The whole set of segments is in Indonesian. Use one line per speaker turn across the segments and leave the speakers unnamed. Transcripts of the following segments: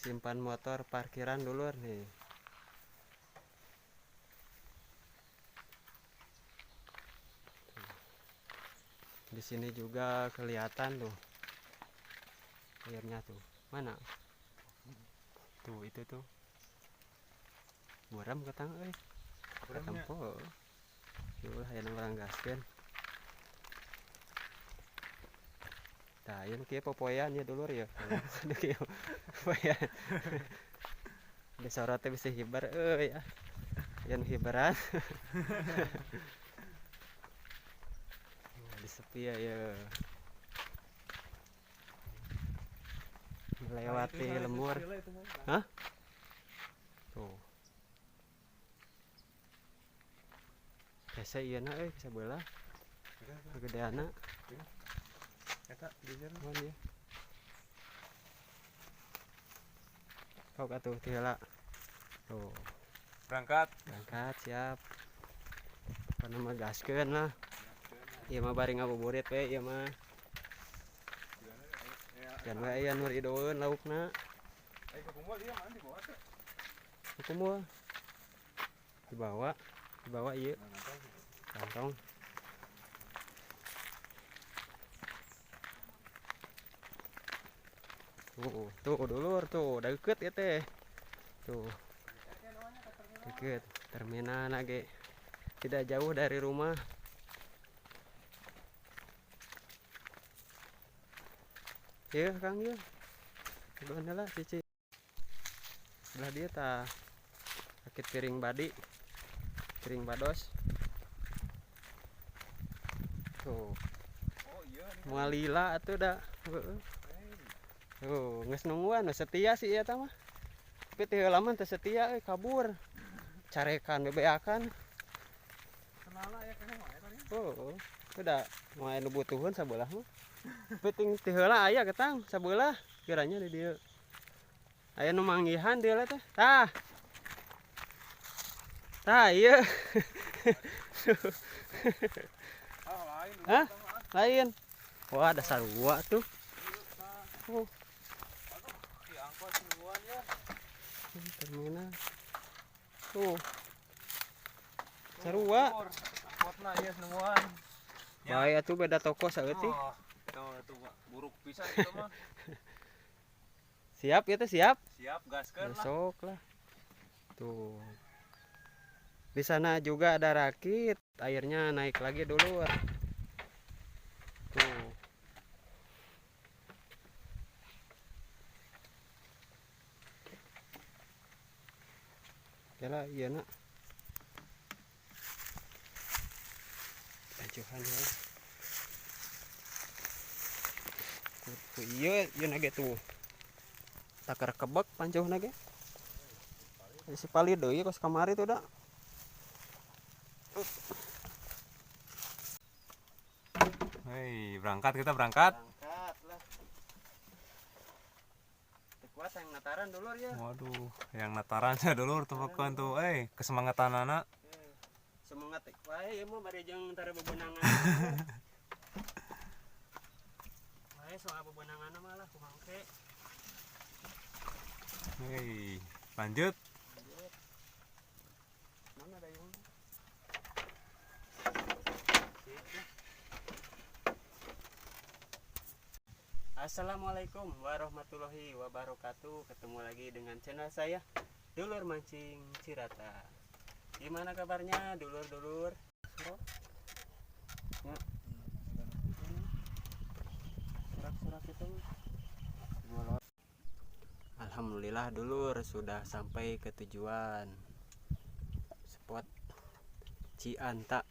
simpan motor parkiran dulur nih. Di sini juga kelihatan tuh airnya tuh. Mana? Tuh itu tuh. Buram ketang euy. Katempo. Yulah aya orang gaskeun. Tah ieu kieu popoyan ya dulur ya. Aduh kieu popoyan. Di sorot teh bisa hibar euy. Yen hibaran. Di sepi ya. Melewati lemur. Hah? Tuh. Biasa ieu na euy sabelah. Gedeana.
Eta dijer
Mon ya. Kau atuh ti heula. Tuh.
berangkat.
Berangkat siap. Kana mah gaskeun lah. Ieu mah bari ngabuburit we ieu mah. Dan we aya nur idoeun laukna.
Ai kumpul ieu mah dibawa teh.
Kumpul. Dibawa ieu. Kantong. Tuh dulur tuh deket ya teh. Tuh. Deket terminal ge. Tidak jauh dari rumah. Iya Kang ya. Doanya lah cici. Sebelah dia tah sakit piring badi. Piring bados. Tuh.
Oh iya nih.
Moal lila atuh da. Heueuh. Tuh, geus nungguan setia sih eta mah. Tapi teu heula mah teu setia euy kabur. Carekan bebeakan.
Kenala ya kene mah eta nih.
Oh, udah mau anu butuhun sabelah mah. Penting teu heula aya ketang sabelah kiranya di dieu. Aya nu manggihan dieu teh. Tah. Tah ieu.
Lain.
Hah? Lain. Wah, ada sarua tuh. Oh,
Diangkut duluan ya.
terminal. Tuh. Sarua.
Angkotna ieu nemuan.
Bae atuh beda toko saeutik.
Oh, tuh buruk pisan itu mah.
Siap ya teh siap.
Siap gaskeun lah.
Besok lah. Tuh. Di sana juga ada rakit, airnya naik lagi dulu. Tuh. Yalah, iya nak. Ajuhan ya. Iya nage tuh. Takar kebek pancuh nage. Si palid deui kos kamari tuh da.
Hei, kita berangkat.
Berangkat lah. Kuat yang nataran dulu ya.
Waduh, yang nataran saya dulu temukan tuh, kesemangatan anak.
Semangat wae ieu mah bari jeung tara bebenangan. Wae soal bebenangan mah lah kumaha ke.
Hei, lanjut.
Mana dayung? Assalamualaikum warahmatullahi wabarakatuh. Ketemu lagi dengan channel saya Dulur Mancing Cirata. Gimana kabarnya dulur-dulur? Surat-surat itu. Alhamdulillah dulur sudah sampai ke tujuan. Spot Cianta.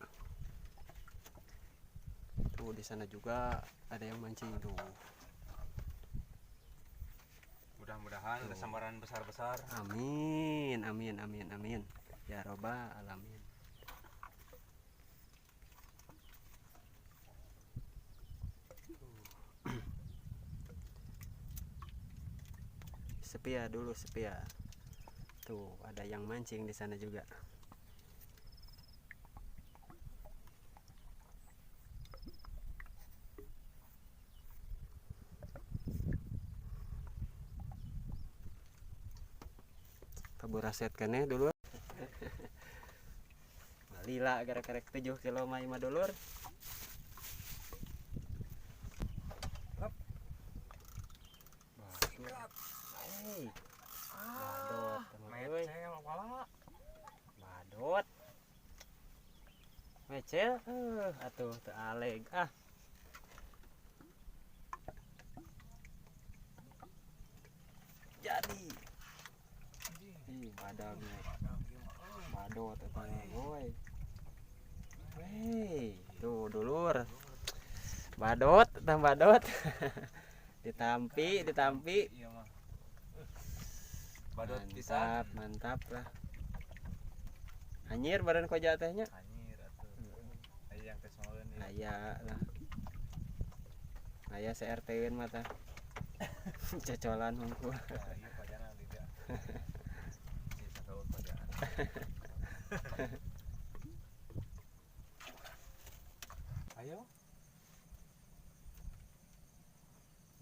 Tuh di sana juga ada yang mancing tuh.
Mudah-mudahan ada sambaran besar-besar.
Amin, amin, amin, amin. Ya robbal alamin. Sepi ya dulu, sepi ya. Tuh ada yang mancing di sana juga. kabur aset kene dulur. Lila gara-gara 7 kilo mah dulur. Hei. Badot,
Mecel pala.
badot. Mecel, atuh teu aleg ah. Jadi. Ih, badagnya. Badot eta boy. Hei, tuh dulur. Badot, badot. ditampi.
Iya mah. Badot pisan.
Mantap, mantap lah. Anyir badan koja tehnya.
Anjir atuh. Aya yang kesemaeun ieu.
Aya lah. Aya CRT-eun mah tah. Cocolan hungkul.
Nah, ieu pajana lidah. Si sakaut pajana. Ayo.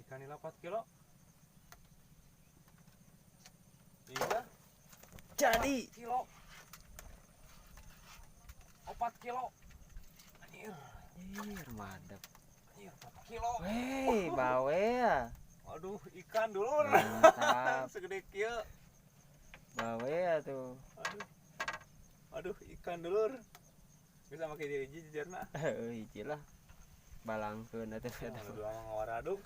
Ikan nila 4 kilo. Iya.
Jadi,
Kilo. 4 kilo. Anjir.
anjir madep.
Anjir 4 kilo.
Hei, bawe ya.
Aduh, ikan dulur.
Mantap.
Segede kieu.
Bawe ya tuh.
Aduh, ikan dulur. Bisa make dia hiji jejerna.
Hiji lah. Balangkeun atuh eta.
Anu dua mah ngawaraduk.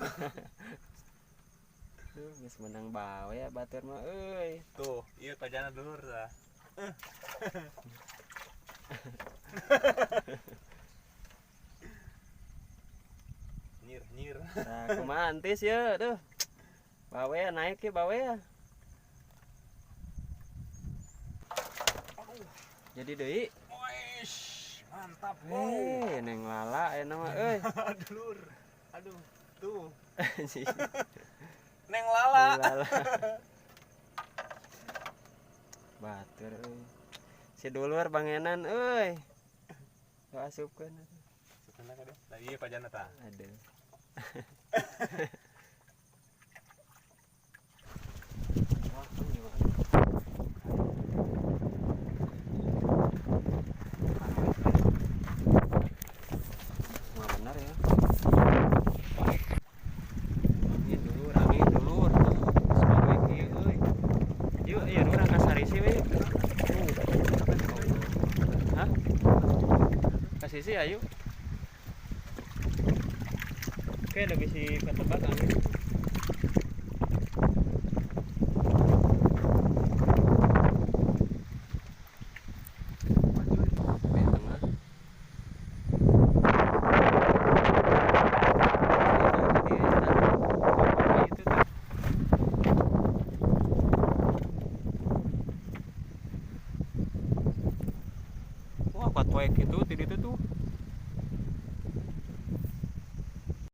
Tuh, geus menang bawe ya batur mah euy.
Tuh, ieu pajana dulur tah. Nyir.
Nah, kumaha antis ya tuh. Bawe ya naik ya bawe ya. Jadi deui.
Wish, mantap. Wow.
Hei, neng lala aya mah euy.
Dulur. Aduh, tuh.
Si
Neng lala.
lala. Batur euy. Si dulur bangenan euy. Tuh asupkeun.
Sebenarnya kada. Nah, ieu pajana tah.
Aduh. Wah, ini gimana? Wah, benar ya. Angin dulur. Sebagai kieu euy. Yuk, ieu urang ka sarisi we. Hah? Ka sisi ayo. Oke, lebih si ketebak angin. Wah, kuat poek itu, tadi itu tuh.